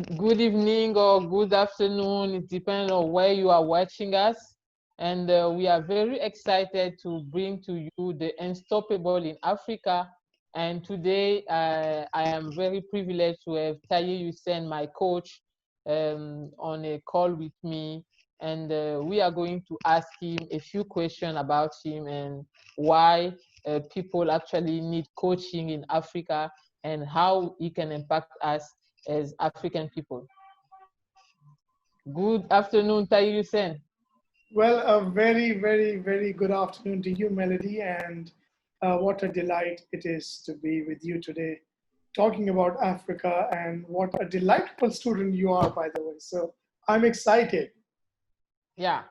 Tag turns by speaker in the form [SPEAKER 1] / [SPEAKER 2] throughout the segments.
[SPEAKER 1] Good evening or good afternoon. It depends on where you are watching us. And we are very excited to bring to you the unstoppable in Africa. And today I am very privileged to have Tahir Hussein, my coach, on a call with me. And we are going to ask him a few questions about him and why people actually need coaching in Africa and how he can impact us as African people. Good afternoon, Tahir Hussein.
[SPEAKER 2] Well, a very, very, very good afternoon to you, Melody, and what a delight it is to be with you today, talking about Africa, and what a delightful student you are, by the way. So I'm excited.
[SPEAKER 1] Yeah.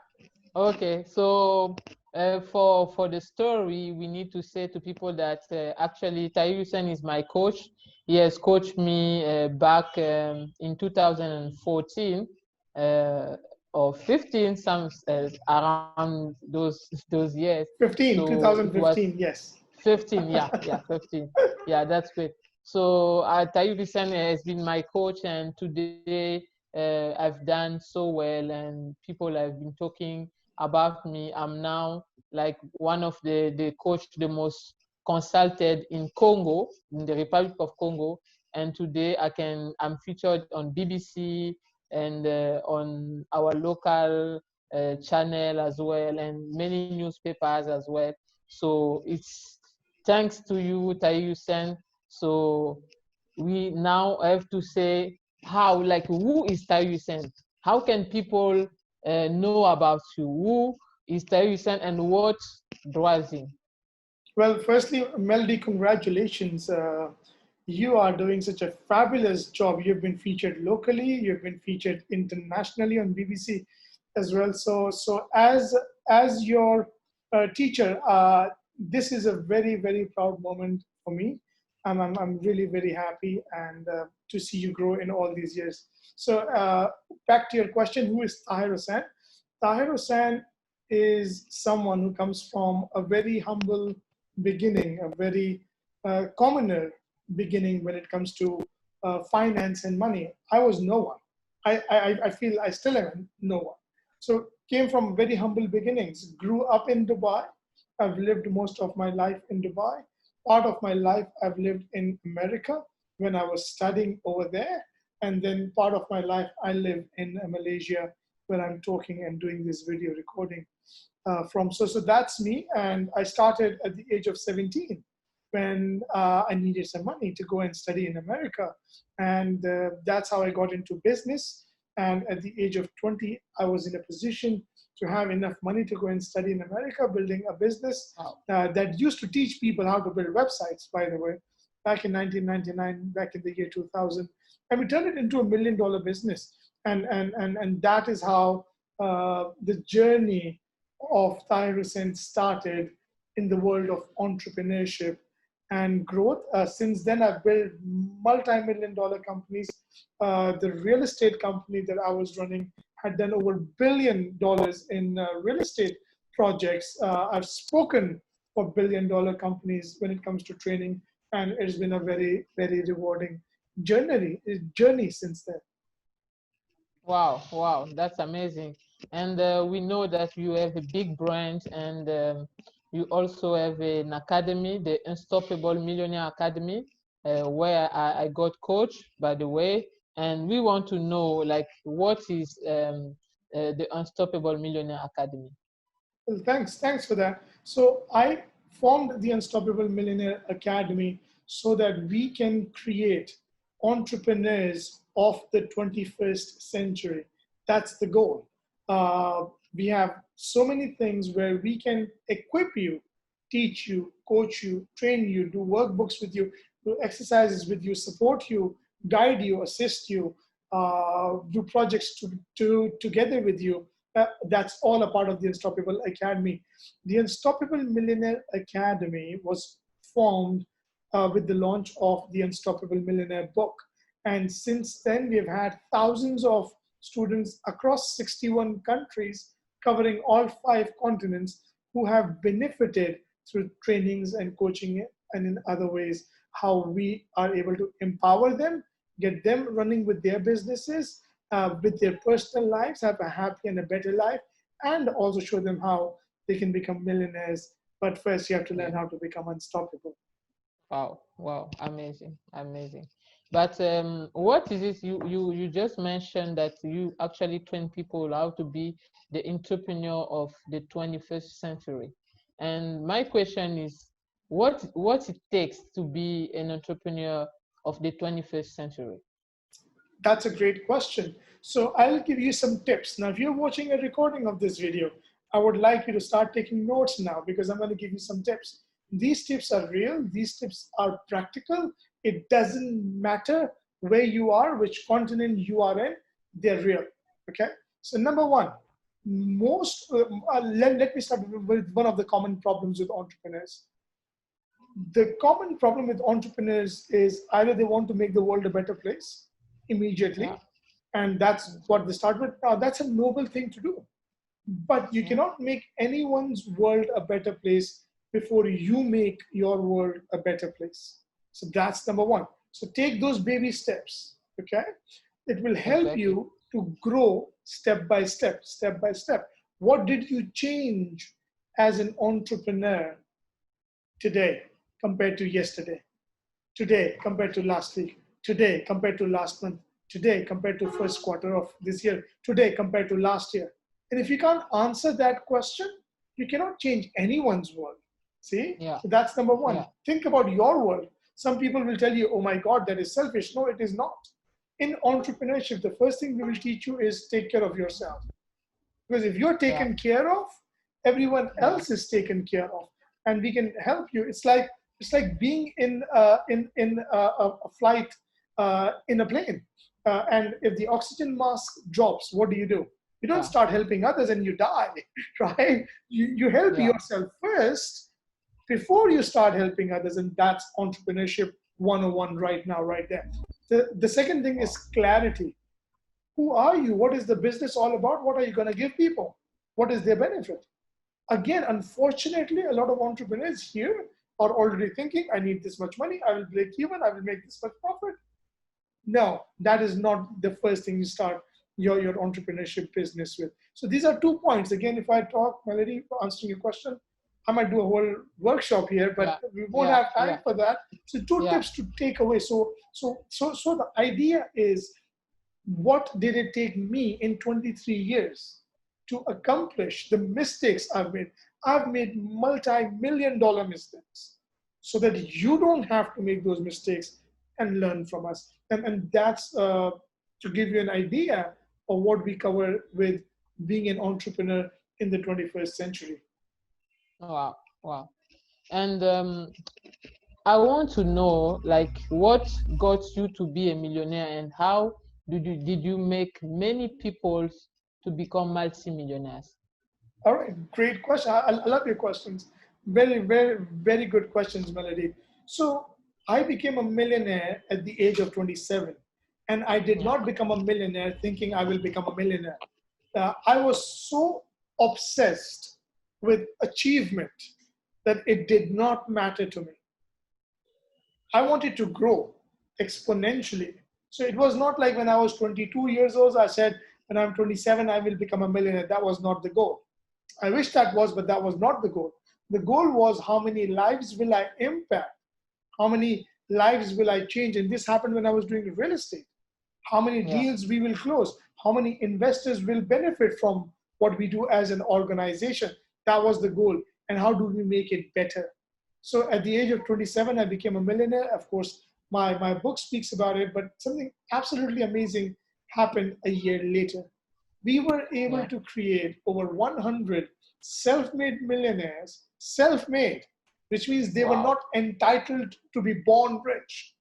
[SPEAKER 1] Okay. So for the story, we need to say to people that actually Tahir Hussein is my coach. He has coached me back in 2014 uh, or 15, some around those years.
[SPEAKER 2] 15,
[SPEAKER 1] So it was
[SPEAKER 2] 2015, yes.
[SPEAKER 1] 15, yeah, 15. Yeah, that's great. So Tahir Hussein has been my coach, and today I've done so well, and people have been talking about me. I'm now like one of the coach the most consulted in Congo, in the Republic of Congo, and today I'm featured on BBC and on our local channel as well, and many newspapers as well. So it's thanks to you, Tayusen. So we now have to say how, like, who is Tayusen? How can people know about you? Who is Tayusen and what drives him?
[SPEAKER 2] Well, firstly, Melody, congratulations. You are doing such a fabulous job. You've been featured locally, you've been featured internationally on BBC as well. So as your teacher, this is a very, very proud moment for me. I'm really very happy and to see you grow in all these years. So back to your question, who is Tahir Hussain? Tahir Hussain is someone who comes from a very humble beginning, a very commoner beginning when it comes to finance and money. I was no one. I feel I still am no one. So came from very humble beginnings, grew up in Dubai. I've lived most of my life in Dubai. Part of my life I've lived in America when I was studying over there. And then part of my life I live in Malaysia where I'm talking and doing this video recording from. So that's me. And I started at the age of 17 when I needed some money to go and study in America. And that's how I got into business. And at the age of 20, I was in a position to have enough money to go and study in America, building a business that used to teach people how to build websites, by the way, back in 1999, back in the year 2000. And we turned it into $1 million business. And that is how the journey of Tahir Hussain started in the world of entrepreneurship and growth. Since then, I've built multi-million-dollar companies. The real estate company that I was running had done over $1 billion in real estate projects. I've spoken for $1 billion companies when it comes to training, and it's been a very, very rewarding journey since then.
[SPEAKER 1] Wow, wow, that's amazing. And we know that you have a big brand, and you also have an academy, the Unstoppable Millionaire Academy, where I got coached, by the way. And we want to know, like, what is the Unstoppable Millionaire Academy?
[SPEAKER 2] Well, thanks for that. So I formed the Unstoppable Millionaire Academy so that we can create entrepreneurs of the 21st century. That's the goal. We have so many things where we can equip you, teach you, coach you, train you, do workbooks with you, do exercises with you, support you, guide you, assist you, do projects together with you. That's all a part of the Unstoppable Academy. The Unstoppable Millionaire Academy was formed with the launch of the Unstoppable Millionaire book. And since then, we've had thousands of students across 61 countries covering all 5 continents who have benefited through trainings and coaching and in other ways, how we are able to empower them, get them running with their businesses, with their personal lives, have a happy and a better life, and also show them how they can become millionaires. But first, you have to learn how to become unstoppable.
[SPEAKER 1] Wow, wow, amazing, amazing. But what is it you just mentioned that you actually train people how to be the entrepreneur of the 21st century? And my question is, what it takes to be an entrepreneur of the 21st century?
[SPEAKER 2] That's a great question. So I'll give you some tips. Now, if you're watching a recording of this video, I would like you to start taking notes now because I'm going to give you some tips. These tips are real. These tips are practical. It doesn't matter where you are, which continent you are in, they're real. Okay. So number one, let me start with one of the common problems with entrepreneurs. The common problem with entrepreneurs is either they want to make the world a better place immediately,
[SPEAKER 1] Yeah,
[SPEAKER 2] and that's what they start with. Now, that's a noble thing to do, but you
[SPEAKER 1] yeah,
[SPEAKER 2] cannot make anyone's world a better place before you make your world a better place. So that's number one. So take those baby steps, okay? It will help
[SPEAKER 1] exactly.
[SPEAKER 2] you to grow step by step, step by step. What did you change as an entrepreneur today compared to yesterday? Today compared to last week, today compared to last month, today compared to first quarter of this year, today compared to last year. And if you can't answer that question, you cannot change anyone's world. See?
[SPEAKER 1] Yeah,
[SPEAKER 2] So that's number one.
[SPEAKER 1] yeah,
[SPEAKER 2] Think about your world. Some people will tell you, oh my God, that is selfish. No, it is not. In entrepreneurship, the first thing we will teach you is take care of yourself. Because if you're
[SPEAKER 1] yeah,
[SPEAKER 2] taken care of, everyone
[SPEAKER 1] yeah,
[SPEAKER 2] else is taken care of, and we can help you. It's like being in a flight in a plane, and if the oxygen mask drops, what do? You don't
[SPEAKER 1] yeah,
[SPEAKER 2] start helping others and you die, right? You help
[SPEAKER 1] yeah.
[SPEAKER 2] yourself first before you start helping others, and that's entrepreneurship 101 right now, right there. The second thing is
[SPEAKER 1] Wow.
[SPEAKER 2] clarity. Who are you? What is the business all about? What are you going to give people? What is their benefit? Again, unfortunately, a lot of entrepreneurs here are already thinking, I need this much money, I will break even, I will make this much profit. No, that is not the first thing you start your entrepreneurship business with. So these are 2 points. Again, if I talk, Melody, answering your question, I might do a whole workshop here, but
[SPEAKER 1] Yeah,
[SPEAKER 2] we won't
[SPEAKER 1] yeah,
[SPEAKER 2] have time
[SPEAKER 1] yeah,
[SPEAKER 2] for that. So two
[SPEAKER 1] yeah,
[SPEAKER 2] tips to take away. So the idea is, what did it take me in 23 years to accomplish the mistakes I've made? I've made multi-million dollar mistakes so that you don't have to make those mistakes and learn from us. And that's to give you an idea of what we cover with being an entrepreneur in the 21st century.
[SPEAKER 1] wow, wow. And I want to know, like, what got you to be a millionaire, and how did you make many people to become multimillionaires?
[SPEAKER 2] All right, great question. I love your questions. Very, very, very good questions, Melody. So I became a millionaire at the age of 27, and I did
[SPEAKER 1] Yeah,
[SPEAKER 2] not become a millionaire thinking I will become a millionaire. I was so obsessed with achievement that it did not matter to me. I wanted to grow exponentially. So it was not like when I was 22 years old, I said, when I'm 27, I will become a millionaire. That was not the goal. I wish that was, but that was not the goal. The goal was, how many lives will I impact? How many lives will I change? And this happened when I was doing real estate. How many
[SPEAKER 1] yeah,
[SPEAKER 2] deals we will close? How many investors will benefit from what we do as an organization? That was the goal. And how do we make it better? So at the age of 27, I became a millionaire. Of course, my book speaks about it, but something absolutely amazing happened a year later. We were able
[SPEAKER 1] yeah,
[SPEAKER 2] to create over 100 self-made millionaires, self-made, which means they were
[SPEAKER 1] wow,
[SPEAKER 2] not entitled to be born rich,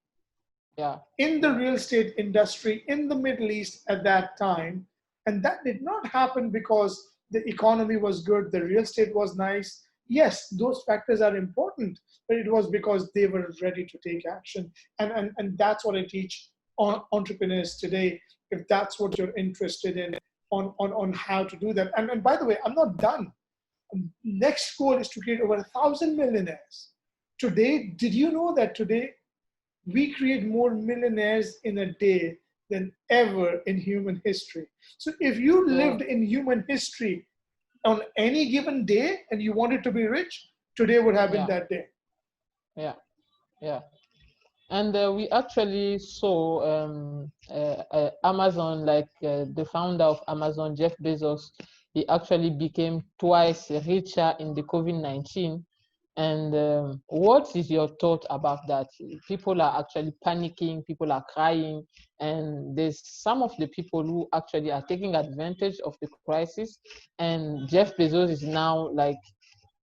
[SPEAKER 1] yeah,
[SPEAKER 2] in the
[SPEAKER 1] yeah,
[SPEAKER 2] real estate industry in the Middle East at that time. And that did not happen because the economy was good, the real estate was nice. Yes, those factors are important, but it was because they were ready to take action. And that's what I teach entrepreneurs today, if that's what you're interested in, on how to do that. And by the way, I'm not done. Next goal is to create over 1,000 millionaires. Today, did you know that today we create more millionaires in a day than ever in human history. So if you lived in human history on any given day and you wanted to be rich, today would have been that day.
[SPEAKER 1] Yeah, yeah. And we actually saw Amazon, like the founder of Amazon, Jeff Bezos, he actually became twice richer in the COVID-19. And what is your thought about that? People are actually panicking, people are crying, and there's some of the people who actually are taking advantage of the crisis. And Jeff Bezos is now like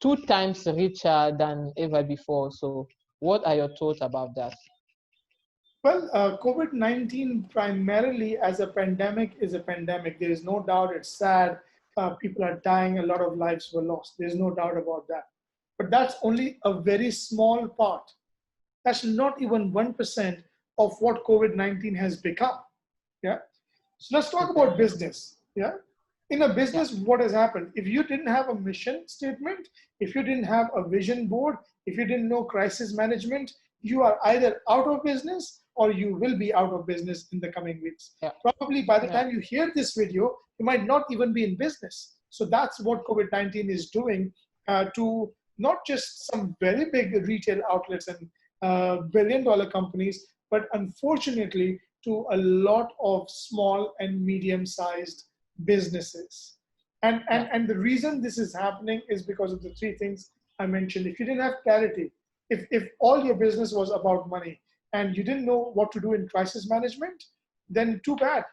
[SPEAKER 1] 2 times richer than ever before. So what are your thoughts about that?
[SPEAKER 2] Well, COVID-19 primarily as a pandemic is a pandemic. There is no doubt it's sad. People are dying. A lot of lives were lost. There's no doubt about that. But that's only a very small part. That's not even 1% of what COVID-19 has become. Yeah. So let's talk about business. Yeah. In a business, what has happened? If you didn't have a mission statement, if you didn't have a vision board, if you didn't know crisis management, you are either out of business or you will be out of business in the coming weeks. Probably by the time you hear this video, you might not even be in business. So that's what COVID-19 is doing to not just some very big retail outlets and billion-dollar companies, but unfortunately to a lot of small and medium-sized businesses. And the reason this is happening is because of the three things I mentioned. If you didn't have clarity, if all your business was about money and you didn't know what to do in crisis management, then too bad.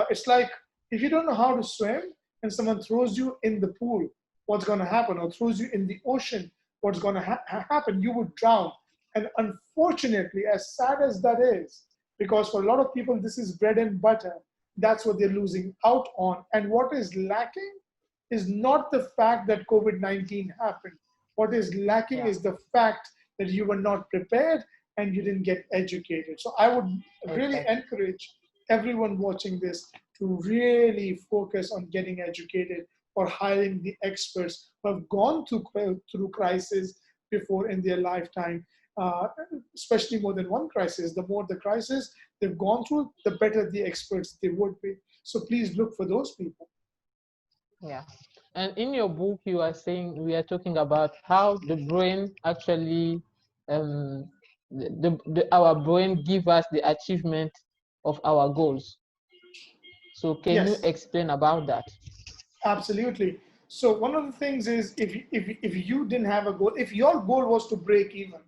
[SPEAKER 2] It's like if you don't know how to swim and someone throws you in the pool, what's going to happen? Or throws you in the ocean, what's going to happen? You would drown. And unfortunately, as sad as that is, because for a lot of people, this is bread and butter, that's what they're losing out on. And what is lacking is not the fact that COVID-19 happened. What is lacking is the fact that you were not prepared and you didn't get educated. So I would really encourage everyone watching this to really focus on getting educated or hiring the experts who have gone through crisis before in their lifetime, especially more than one crisis. The more the crisis they've gone through, the better the experts they would be. So please look for those people.
[SPEAKER 1] Yeah. And in your book, you are saying, we are talking about how the brain actually, our brain give us the achievement of our goals. So can you explain about that?
[SPEAKER 2] Absolutely. So one of the things is if you didn't have a goal, if your goal was to break even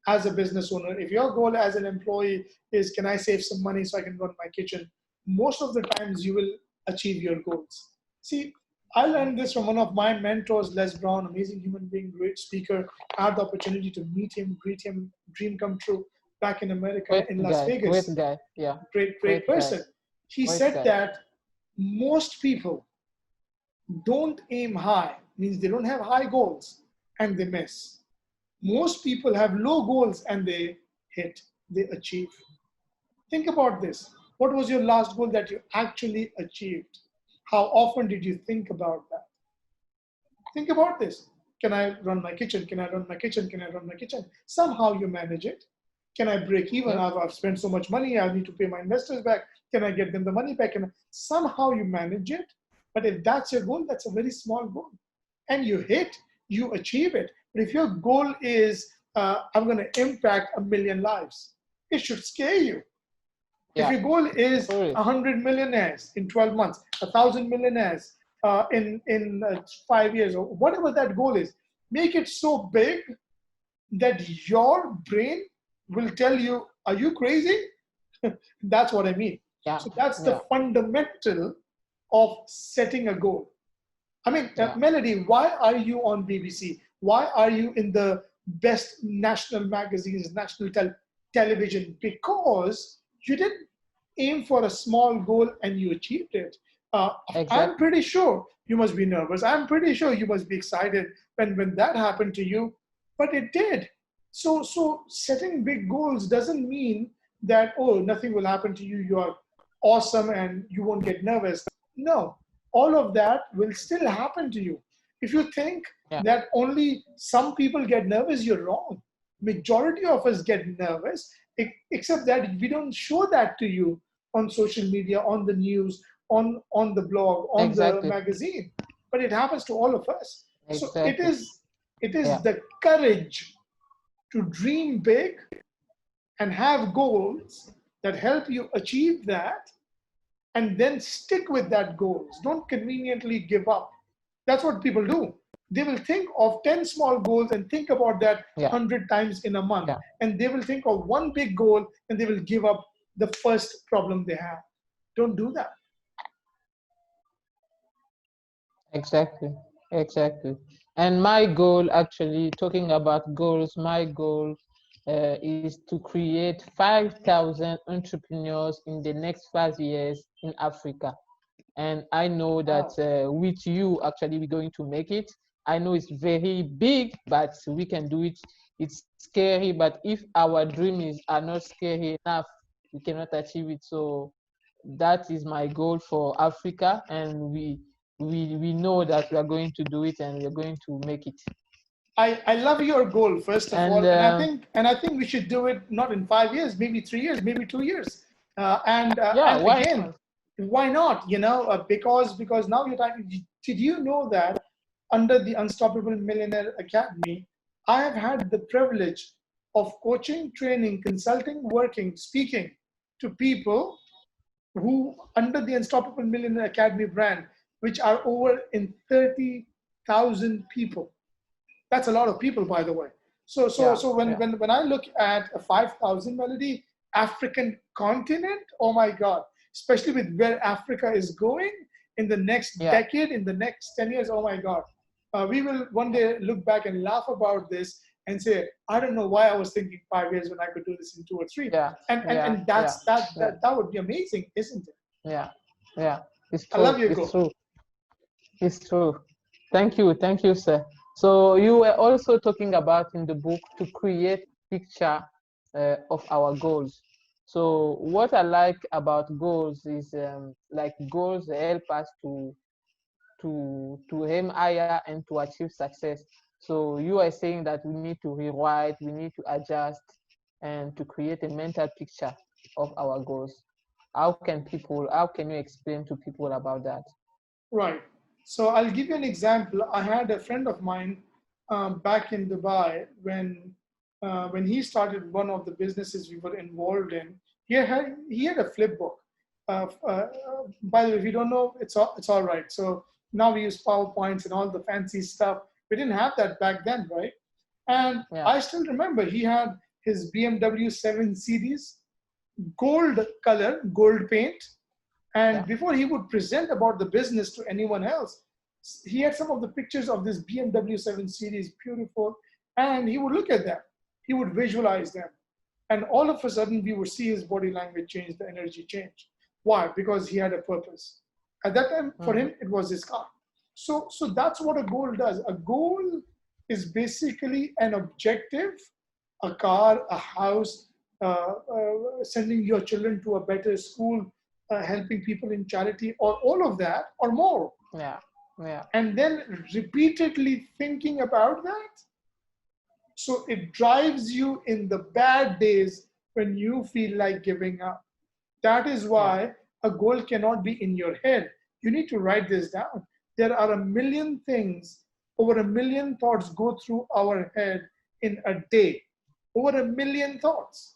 [SPEAKER 2] as a business owner, if your goal as an employee is, can I save some money so I can run my kitchen? Most of the times you will achieve your goals. See, I learned this from one of my mentors, Les Brown, amazing human being, great speaker. I had the opportunity to meet him, greet him, dream come true back in America, in Las Vegas.
[SPEAKER 1] Great guy, yeah.
[SPEAKER 2] Great person. He said that most people don't aim high, means they don't have high goals and they miss. Most people have low goals and they hit, they achieve. Think about this. What was your last goal that you actually achieved? How often did you think about that? Think about this. Can I run my kitchen? Can I run my kitchen? Can I run my kitchen? Somehow you manage it. Can I break even? I've spent so much money. I need to pay my investors back. Can I get them the money back? Somehow you manage it. But if that's your goal, that's a very small goal. And you hit, you achieve it. But if your goal is, I'm going to impact 1 million lives, it should scare you. If your goal is 100 millionaires in 12 months, 1,000 millionaires in 5 years, or whatever that goal is, make it so big that your brain will tell you, are you crazy? That's what I mean. So that's the fundamental of setting a goal. I mean, Melody, why are you on BBC? Why are you in the best national magazines, national television? Because you didn't aim for a small goal and you achieved it. I'm pretty sure you must be nervous. I'm pretty sure you must be excited when that happened to you, but it did. So setting big goals doesn't mean that, oh, nothing will happen to you. You are awesome and you won't get nervous. No, all of that will still happen to you. If you think that only some people get nervous, you're wrong. majority of us get nervous, except that we don't show that to you on social media, on the news, on the blog, on the
[SPEAKER 1] Exactly.
[SPEAKER 2] magazine. But it happens to all of us. So it
[SPEAKER 1] Exactly.
[SPEAKER 2] is
[SPEAKER 1] Yeah.
[SPEAKER 2] the courage to dream big and have goals that help you achieve that, and then stick with that goals. Don't conveniently give up. That's what people do. They will think of 10 small goals and think about that
[SPEAKER 1] Yeah.
[SPEAKER 2] 100 times in a month.
[SPEAKER 1] Yeah.
[SPEAKER 2] And they will think of one big goal and they will give up the first problem they have. Don't do that.
[SPEAKER 1] Exactly. Exactly. And my goal, actually, talking about goals, my goal is to create 5,000 entrepreneurs in the next 5 years in Africa. And I know that
[SPEAKER 2] Wow.
[SPEAKER 1] with you, actually, we're going to make it. I know it's very big, but we can do it. It's scary, but if our dreams are not scary enough, we cannot achieve it. So that is my goal for Africa, and we know that we are going to do it, and we are going to make it.
[SPEAKER 2] I love your goal, first of
[SPEAKER 1] And
[SPEAKER 2] all, and I think we should do it not in 5 years, maybe 3 years, maybe 2 years,
[SPEAKER 1] yeah,
[SPEAKER 2] and
[SPEAKER 1] why
[SPEAKER 2] again,
[SPEAKER 1] not?
[SPEAKER 2] why not? Because now you're talking. Did you know that under the Unstoppable Millionaire Academy, I have had the privilege of coaching, training, consulting, working, speaking to people who under the Unstoppable Millionaire Academy brand, which are over in 30,000 people. That's a lot of people, by the way. So so
[SPEAKER 1] Yeah,
[SPEAKER 2] so when
[SPEAKER 1] yeah,
[SPEAKER 2] when, when I look at a 5,000 melody African continent, oh my God, especially with where Africa is going in the next
[SPEAKER 1] yeah,
[SPEAKER 2] decade, in the next 10 years, oh my God. We will one
[SPEAKER 1] yeah,
[SPEAKER 2] day look back and laugh about this and say, I don't know why I was thinking 5 years when I could do this in 2 or 3.
[SPEAKER 1] yeah,
[SPEAKER 2] And and,
[SPEAKER 1] yeah,
[SPEAKER 2] and
[SPEAKER 1] yeah,
[SPEAKER 2] that's that,
[SPEAKER 1] yeah,
[SPEAKER 2] that that would be amazing, isn't it?
[SPEAKER 1] yeah, yeah. It's
[SPEAKER 2] I love
[SPEAKER 1] true.
[SPEAKER 2] your
[SPEAKER 1] It's
[SPEAKER 2] goal.
[SPEAKER 1] true. It's true. Thank you, sir. So you were also talking about in the book to create picture of our goals. So what I like about goals is like goals help us to aim higher and to achieve success. So you are saying that we need to rewrite, we need to adjust, and to create a mental picture of our goals. How can you explain to people about that?
[SPEAKER 2] Right. So I'll give you an example. I had a friend of mine back in Dubai when he started one of the businesses we were involved in. He had a flip book. By the way, if you don't know, it's all right. So now we use PowerPoints and all the fancy stuff. We didn't have that back then, right? And
[SPEAKER 1] Yeah,
[SPEAKER 2] I still remember he had his BMW 7 Series, gold color, gold paint, and
[SPEAKER 1] yeah,
[SPEAKER 2] before he would present about the business to anyone else, he had some of the pictures of this BMW 7 Series, beautiful, and he would look at them. He would visualize them. And all of a sudden, we would see his body language change, the energy change. Why? Because he had a purpose. At that time, for
[SPEAKER 1] mm,
[SPEAKER 2] him, it was his car. So that's what a goal does. A goal is basically an objective, a car, a house, sending your children to a better school, helping people in charity, or all of that, or more.
[SPEAKER 1] yeah, yeah,
[SPEAKER 2] And then repeatedly thinking about that. So it drives you in the bad days when you feel like giving up. That is
[SPEAKER 1] yeah,
[SPEAKER 2] why a goal cannot be in your head. You need to write this down. There are a million things, over a million thoughts go through our head in a day. Over a million thoughts.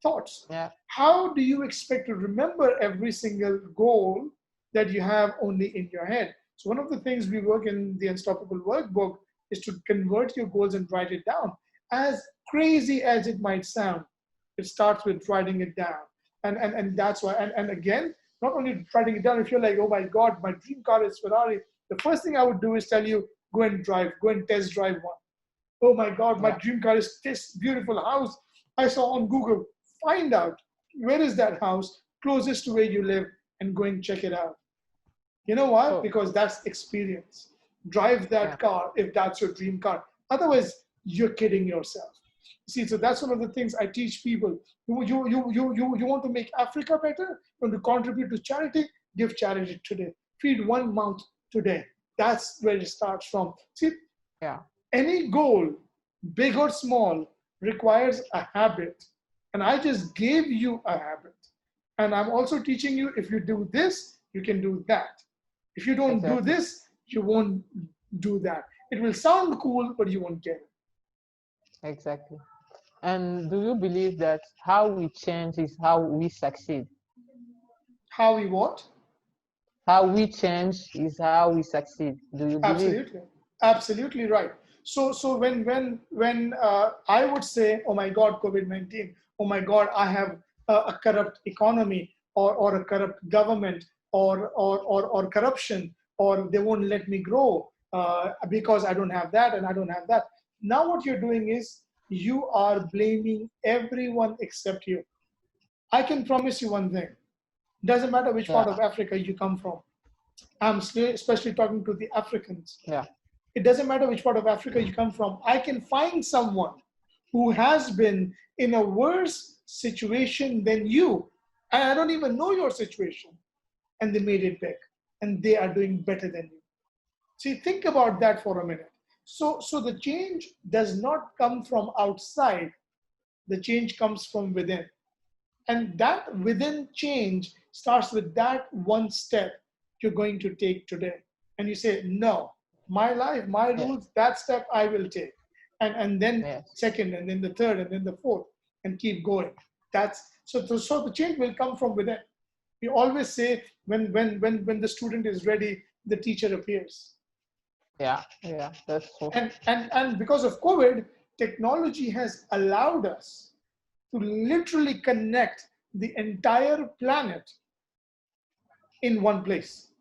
[SPEAKER 2] Thoughts.
[SPEAKER 1] yeah,
[SPEAKER 2] How do you expect to remember every single goal that you have only in your head? So one of the things we work in the Unstoppable Workbook is to convert your goals and write it down. As crazy as it might sound, it starts with writing it down. And that's why, and again, not only writing it down, if you're like, oh my God, my dream car is Ferrari, the first thing I would do is tell you, go and drive, go and test drive one. Oh my God, my
[SPEAKER 1] yeah,
[SPEAKER 2] dream car is this beautiful house I saw on Google. Find out where is that house closest to where you live and go and check it out. You know why?
[SPEAKER 1] oh,
[SPEAKER 2] Because that's experience. Drive
[SPEAKER 1] yeah,
[SPEAKER 2] that car if that's your dream car. Otherwise, you're kidding yourself. See, so that's one of the things I teach people. You want to make Africa better? You want to contribute to charity? Give charity today. Feed one mouth today. That's where it starts from. See,
[SPEAKER 1] yeah,
[SPEAKER 2] any goal, big or small, requires a habit. And I just gave you a habit. And I'm also teaching you, if you do this, you can do that. If you don't do
[SPEAKER 1] Exactly.
[SPEAKER 2] this, you won't do that. It will sound cool, but you won't get it.
[SPEAKER 1] Exactly. And do you believe that how we change is how we succeed?
[SPEAKER 2] How we what?
[SPEAKER 1] How we change is how we succeed. Do you believe?
[SPEAKER 2] Absolutely, absolutely right. So when I would say, oh my God, COVID-19, oh my God, I have a corrupt economy or a corrupt government or corruption, or they won't let me grow because I don't have that and I don't have that. Now what you're doing is you are blaming everyone except you. I can promise you one thing. Doesn't matter which part
[SPEAKER 1] Yeah.
[SPEAKER 2] of Africa you come from. I'm especially talking to the Africans.
[SPEAKER 1] Yeah.
[SPEAKER 2] It doesn't matter which part of Africa you come from. I can find someone who has been in a worse situation than you. And I don't even know your situation. And they made it big. And they are doing better than you. See, think about that for a minute. So the change does not come from outside. The change comes from within. And that within change starts with that one step you're going to take today. And you say, no, my life, my
[SPEAKER 1] Yes.
[SPEAKER 2] rules, that step I will take. And then
[SPEAKER 1] Yes.
[SPEAKER 2] second, and then the third, and then the fourth, and keep going. That's so the change will come from within. We always say when the student is ready, the teacher appears.
[SPEAKER 1] Yeah. Yeah. That's true.
[SPEAKER 2] And because of COVID, technology has allowed us to literally connect the entire planet in one place.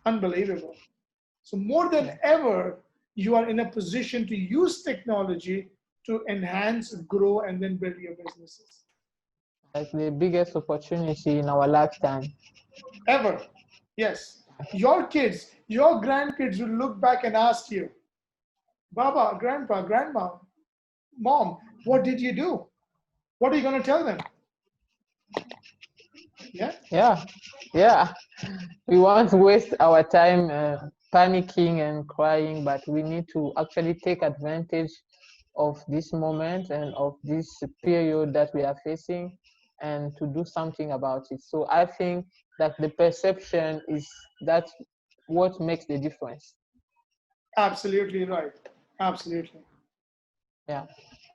[SPEAKER 2] Unbelievable. So more than
[SPEAKER 1] Yeah.
[SPEAKER 2] ever, you are in a position to use technology to enhance, grow, and then build your businesses.
[SPEAKER 1] Like the biggest opportunity in our lifetime.
[SPEAKER 2] Ever. Yes. Your kids, your grandkids will look back and ask you, Baba, Grandpa, Grandma, Mom, what did you do? What are you going to tell them? Yeah.
[SPEAKER 1] Yeah. Yeah. We won't waste our time panicking and crying, but we need to actually take advantage of this moment and of this period that we are facing and to do something about it. So I think that the perception is that what makes the difference.
[SPEAKER 2] Absolutely right. Absolutely.
[SPEAKER 1] Yeah.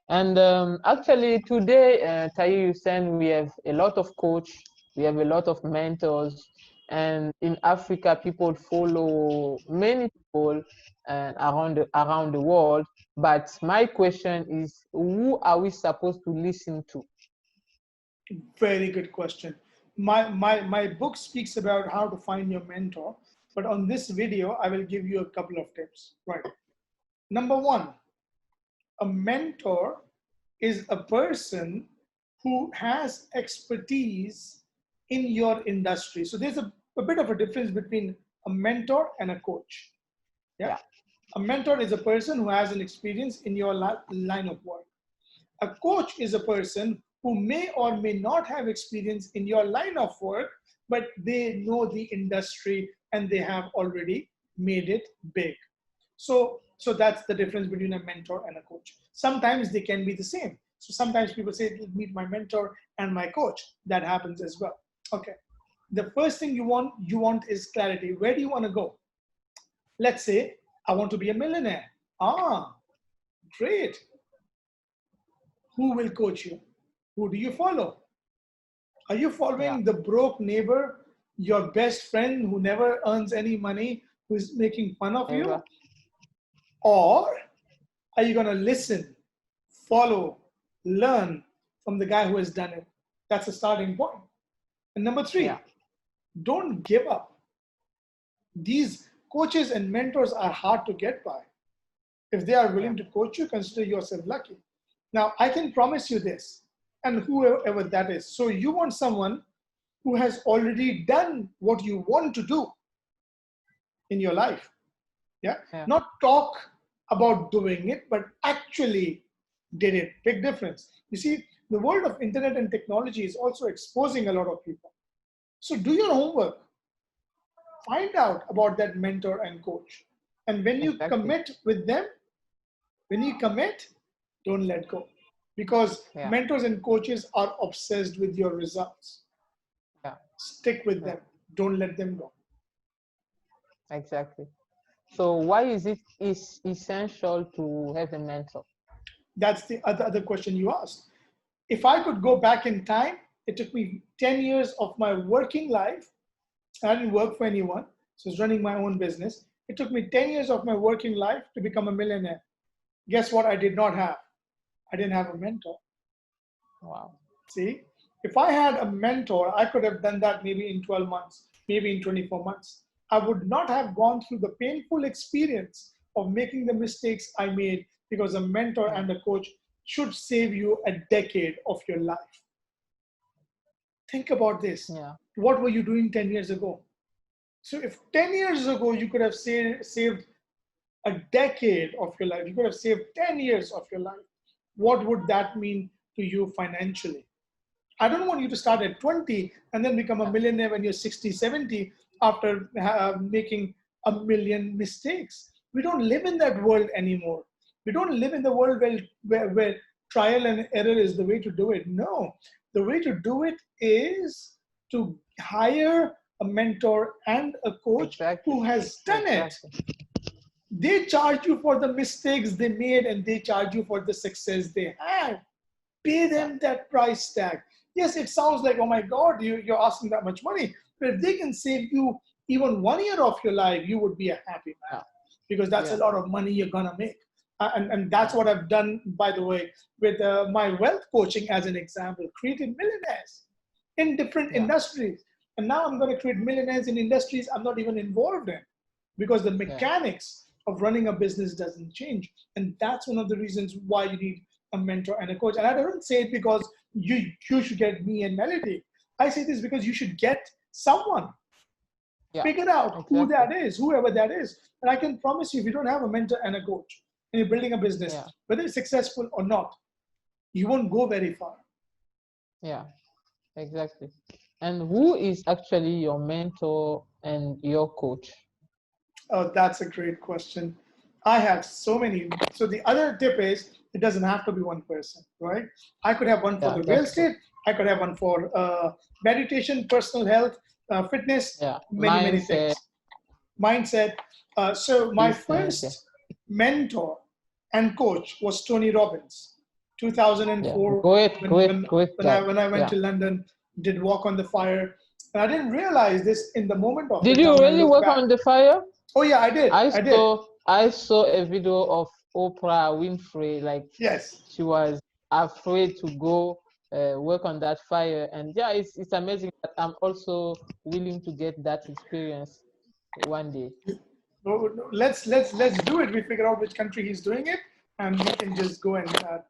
[SPEAKER 1] And actually today, Tahir Hussein, we have a lot of coach, we have a lot of mentors, and in Africa, people follow many people around the world. But my question is, who are we supposed to listen to?
[SPEAKER 2] Very good question. My book speaks about how to find your mentor, but on this video, I will give you a couple of tips. Right. Number one, a mentor is a person who has expertise in your industry. So there's a bit of a difference between a mentor and a coach. Yeah.
[SPEAKER 1] Yeah,
[SPEAKER 2] A mentor is a person who has an experience in your line of work. A coach is a person who may or may not have experience in your line of work, but they know the industry and they have already made it big. So that's the difference between a mentor and a coach. Sometimes they can be the same. So sometimes people say, meet my mentor and my coach. That happens as well. Okay. The first thing you want is clarity. Where do you want to go? Let's say I want to be a millionaire. Ah, great. Who will coach you? Who do you follow? Are you
[SPEAKER 1] yeah,
[SPEAKER 2] following the broke neighbor, your best friend who never earns any money, who is making fun of
[SPEAKER 1] ever.
[SPEAKER 2] you? Or are you going to listen, follow, learn from the guy who has done it? That's a starting point. And number
[SPEAKER 1] Yeah,
[SPEAKER 2] three, don't give up. These coaches and mentors are hard to get by. If they are
[SPEAKER 1] yeah,
[SPEAKER 2] willing to coach you, consider yourself lucky. Now, I can promise you this, and whoever that is. So, you want someone who has already done what you want to do in your life. Yeah.
[SPEAKER 1] yeah,
[SPEAKER 2] Not talk about doing it, but actually did it. Big difference. You see, the world of internet and technology is also exposing a lot of people. So, do your homework. Find out about that mentor and coach. And when you
[SPEAKER 1] exactly.
[SPEAKER 2] commit with them, when you commit, don't let go. because
[SPEAKER 1] Yeah.
[SPEAKER 2] mentors and coaches are obsessed with your results.
[SPEAKER 1] Yeah.
[SPEAKER 2] Stick with
[SPEAKER 1] Yeah.
[SPEAKER 2] them. Don't let them go.
[SPEAKER 1] Exactly. So why is it is essential to have a mentor?
[SPEAKER 2] That's the other question you asked. If I could go back in time, it took me 10 years of my working life. I didn't work for anyone, so I was running my own business. It took me 10 years of my working life to become a millionaire. Guess what I did not have? I didn't have a mentor.
[SPEAKER 1] Wow.
[SPEAKER 2] See, if I had a mentor, I could have done that maybe in 12 months, maybe in 24 months. I would not have gone through the painful experience of making the mistakes I made, because a mentor and a coach should save you a decade of your life. Think about this.
[SPEAKER 1] Yeah.
[SPEAKER 2] What were you doing 10 years ago? So if 10 years ago you could have saved a decade of your life, you could have saved 10 years of your life, what would that mean to you financially? I don't want you to start at 20 and then become a millionaire when you're 60, 70 after making a million mistakes. We don't live in that world anymore. We don't live in the world where trial and error is the way to do it. No, the way to do it is to hire a mentor and a coach
[SPEAKER 1] Exactly.
[SPEAKER 2] who has done it.
[SPEAKER 1] Exactly.
[SPEAKER 2] They charge you for the mistakes they made and they charge you for the success they had. Pay them that price tag. Yes, it sounds like, oh my God, you're asking that much money. But if they can save you even 1 year of your life, you would be a happy man,
[SPEAKER 1] Yeah.
[SPEAKER 2] because that's a
[SPEAKER 1] Yeah.
[SPEAKER 2] lot of money you're going to make. And that's
[SPEAKER 1] Yeah.
[SPEAKER 2] what I've done, by the way, with my wealth coaching as an example, created millionaires in different
[SPEAKER 1] Yeah.
[SPEAKER 2] industries. And now I'm going to create millionaires in industries I'm not even involved in, because the
[SPEAKER 1] Yeah.
[SPEAKER 2] mechanics of running a business doesn't change. And that's one of the reasons why you need a mentor and a coach. And I don't say it because you should get me and Melody. I say this because you should get someone.
[SPEAKER 1] Yeah.
[SPEAKER 2] Figure out who
[SPEAKER 1] Exactly.
[SPEAKER 2] that is, whoever that is. And I can promise you, if you don't have a mentor and a coach, and you're building a business,
[SPEAKER 1] Yeah.
[SPEAKER 2] whether it's successful or not, you won't go very far.
[SPEAKER 1] Yeah. Exactly. And who is actually your mentor and your coach?
[SPEAKER 2] Oh, that's a great question. I have so many. So the other tip is, it doesn't have to be one person, right? I could have one for
[SPEAKER 1] Yeah,
[SPEAKER 2] the real
[SPEAKER 1] that's true.
[SPEAKER 2] estate. I could have one for meditation, personal health, fitness,
[SPEAKER 1] Yeah.
[SPEAKER 2] many, many
[SPEAKER 1] Mindset,
[SPEAKER 2] things. Mindset. So my
[SPEAKER 1] business. Yeah.
[SPEAKER 2] first mentor and coach was Tony Robbins,
[SPEAKER 1] Yeah.
[SPEAKER 2] 2004,
[SPEAKER 1] Great,
[SPEAKER 2] when,
[SPEAKER 1] great,
[SPEAKER 2] when,
[SPEAKER 1] great
[SPEAKER 2] when, I,
[SPEAKER 1] guy.
[SPEAKER 2] when I went
[SPEAKER 1] Yeah.
[SPEAKER 2] to London, did Walk on the Fire. And I didn't realize this in the moment of
[SPEAKER 1] Did
[SPEAKER 2] it. Now
[SPEAKER 1] you
[SPEAKER 2] when I
[SPEAKER 1] really
[SPEAKER 2] look
[SPEAKER 1] work
[SPEAKER 2] back,
[SPEAKER 1] on the fire?
[SPEAKER 2] oh yeah, I did. I did.
[SPEAKER 1] I saw a video of Oprah Winfrey, like
[SPEAKER 2] Yes.
[SPEAKER 1] she was afraid to go work on that fire, and yeah, it's amazing that I'm also willing to get that experience one day.
[SPEAKER 2] Let's do it. We figure out which country he's doing it, and we can just go and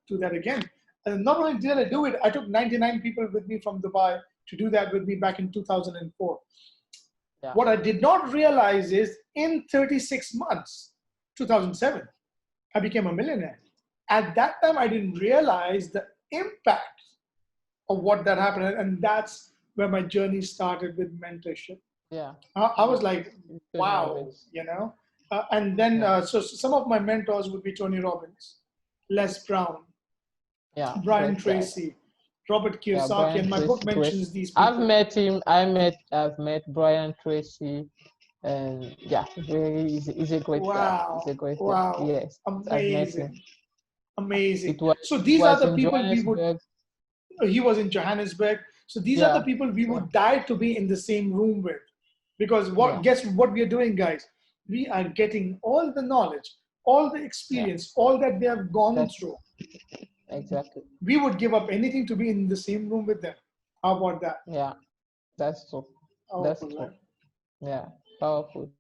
[SPEAKER 2] do that again. And not only did I do it, I took 99 people with me from Dubai to do that with me back in 2004.
[SPEAKER 1] Yeah.
[SPEAKER 2] What I did not realize is, in 36 months, 2007, I became a millionaire. At that time, I didn't realize the impact of what that happened, and that's where my journey started with mentorship.
[SPEAKER 1] Yeah.
[SPEAKER 2] I was like,
[SPEAKER 1] Tony
[SPEAKER 2] wow,
[SPEAKER 1] Robbins.
[SPEAKER 2] you know. And then,
[SPEAKER 1] Yeah.
[SPEAKER 2] so some of my mentors would be Tony Robbins, Les Brown,
[SPEAKER 1] Yeah.
[SPEAKER 2] Brian
[SPEAKER 1] Great guy.
[SPEAKER 2] Tracy, Robert
[SPEAKER 1] Yeah.
[SPEAKER 2] Kiyosaki,
[SPEAKER 1] Brian
[SPEAKER 2] and my book
[SPEAKER 1] Tracy. Great.
[SPEAKER 2] mentions these
[SPEAKER 1] I've
[SPEAKER 2] people.
[SPEAKER 1] met him. I've met Brian Tracy, and yeah, he's a great guy. He's
[SPEAKER 2] Wow,
[SPEAKER 1] a great guy.
[SPEAKER 2] wow,
[SPEAKER 1] Yes, I've met him.
[SPEAKER 2] amazing, amazing.
[SPEAKER 1] It was
[SPEAKER 2] So
[SPEAKER 1] it
[SPEAKER 2] these are
[SPEAKER 1] was
[SPEAKER 2] the
[SPEAKER 1] in
[SPEAKER 2] people we would,
[SPEAKER 1] Johannesburg.
[SPEAKER 2] he was in Johannesburg. So these are the
[SPEAKER 1] Yeah,
[SPEAKER 2] people we
[SPEAKER 1] yeah,
[SPEAKER 2] would die to be in the same room with. Because
[SPEAKER 1] yeah,
[SPEAKER 2] guess what we are doing, guys? We are getting all the knowledge, all the
[SPEAKER 1] yeah.
[SPEAKER 2] experience, all that they have gone
[SPEAKER 1] That's
[SPEAKER 2] through.
[SPEAKER 1] exactly.
[SPEAKER 2] We would give up anything to be in the same room with them. How about that?
[SPEAKER 1] Yeah, that's true. That's
[SPEAKER 2] Powerful,
[SPEAKER 1] true.
[SPEAKER 2] right?
[SPEAKER 1] Yeah, powerful.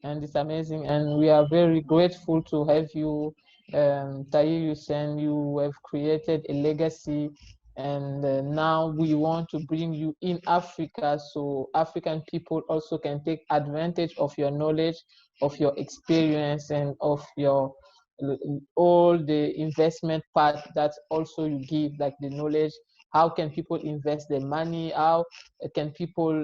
[SPEAKER 1] And it's amazing. And we are very grateful to have you, Tahir Hussein. You have created a legacy, and now we want to bring you in Africa so African people also can take advantage of your knowledge, of your experience, and of your all the investment part that also you give, like the knowledge. How can people invest their money? How can people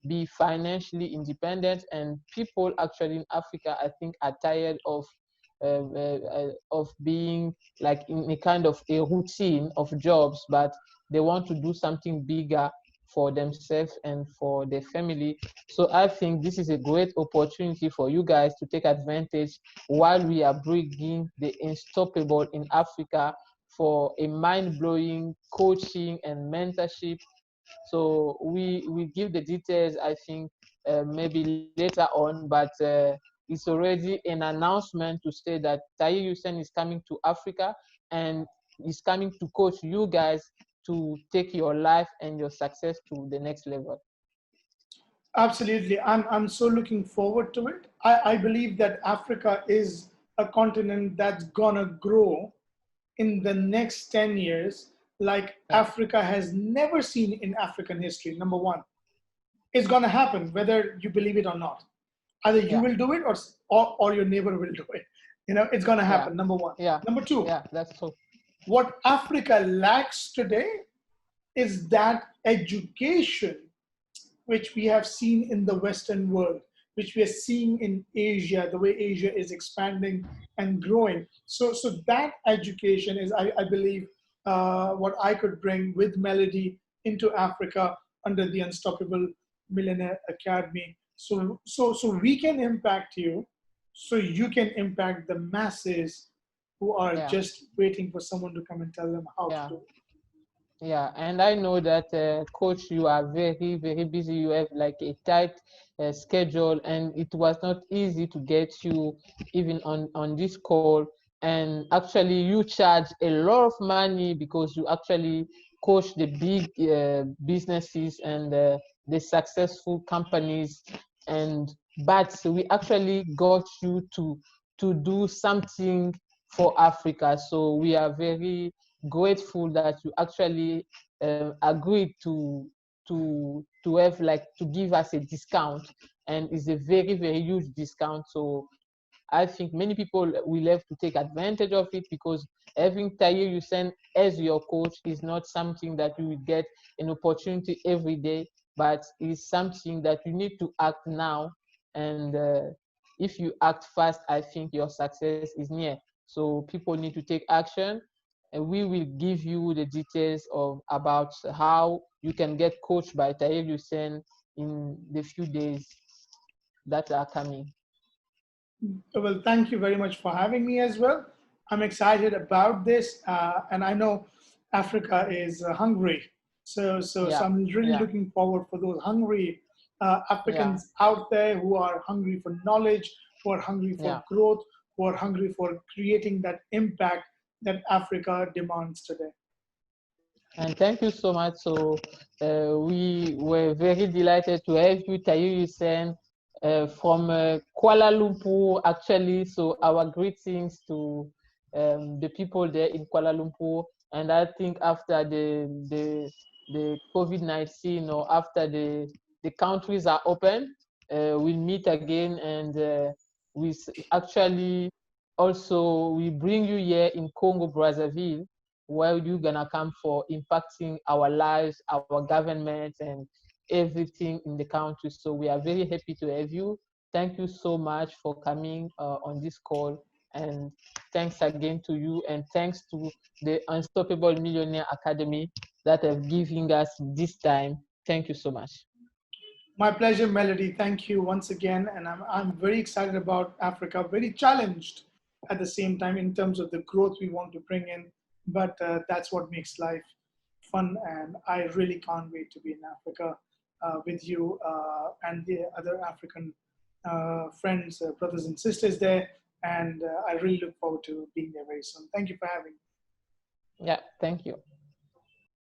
[SPEAKER 1] be financially independent? And people actually in Africa, I think, are tired of of being like in a kind of a routine of jobs, but they want to do something bigger for themselves and for their family. So I think this is a great opportunity for you guys to take advantage while we are bringing the unstoppable in Africa for a mind-blowing coaching and mentorship. So we give the details, I think, maybe later on, but it's already an announcement to say that Tahir Hussein is coming to Africa and is coming to coach you guys to take your life and your success to the next level.
[SPEAKER 2] Absolutely. I'm so looking forward to it. I believe that Africa is a continent that's gonna grow in the next 10 years like
[SPEAKER 1] Yeah,
[SPEAKER 2] Africa has never seen in African history. Number one, it's gonna happen whether you believe it or not. Either you
[SPEAKER 1] yeah,
[SPEAKER 2] will do it or your neighbor will do it. You know, it's gonna
[SPEAKER 1] yeah,
[SPEAKER 2] happen, number one.
[SPEAKER 1] yeah,
[SPEAKER 2] Number two,
[SPEAKER 1] yeah, that's so.
[SPEAKER 2] what Africa lacks today is that education which we have seen in the Western world, which we are seeing in Asia, the way Asia is expanding and growing. So that education is, I believe, what I could bring with Melody into Africa under the Unstoppable Millionaire Academy. So we can impact you, so you can impact the masses who are
[SPEAKER 1] Yeah,
[SPEAKER 2] just waiting for someone to come and tell them how to
[SPEAKER 1] yeah.
[SPEAKER 2] do it.
[SPEAKER 1] Yeah, and I know that, coach, you are very, very busy. You have like a tight schedule, and it was not easy to get you even on this call. And actually, you charge a lot of money because you actually coach the big businesses and the successful companies. And but we actually got you to do something for Africa. So we are very grateful that you actually agreed to have like to give us a discount, and it's a very, very huge discount. So I think many people will have to take advantage of it, because having Tahir Hussein as your coach is not something that you will get an opportunity every day, but is something that you need to act now. And if you act fast, I think your success is near. So people need to take action, and we will give you the details of about how you can get coached by Tahir Hussein in the few days that are coming.
[SPEAKER 2] Well, thank you very much for having me as well. I'm excited about this, and I know Africa is hungry. So
[SPEAKER 1] Yeah,
[SPEAKER 2] I'm really
[SPEAKER 1] yeah,
[SPEAKER 2] looking forward for those hungry
[SPEAKER 1] yeah,
[SPEAKER 2] Africans out there who are hungry for knowledge, who are hungry for
[SPEAKER 1] yeah.
[SPEAKER 2] growth, who are hungry for creating that impact that Africa demands today.
[SPEAKER 1] And thank you so much. So we were very delighted to have you, Tahir Hussein, from Kuala Lumpur, actually. So our greetings to the people there in Kuala Lumpur. And I think after the COVID-19, or after the countries are open, we'll meet again, and actually also we bring you here in Congo Brazzaville, where you're gonna come for impacting our lives, our government, and everything in the country. So we are very happy to have you. Thank you so much for coming on this call, and thanks again to you, and thanks to the Unstoppable Millionaire Academy that have given us this time. Thank you so much.
[SPEAKER 2] My pleasure, Melody. Thank you once again. And I'm very excited about Africa, very challenged at the same time in terms of the growth we want to bring in. But that's what makes life fun. And I really can't wait to be in Africa with you and the other African friends, brothers and sisters there. And I really look forward to being there very soon. Thank you for having me.
[SPEAKER 1] Yeah, thank you.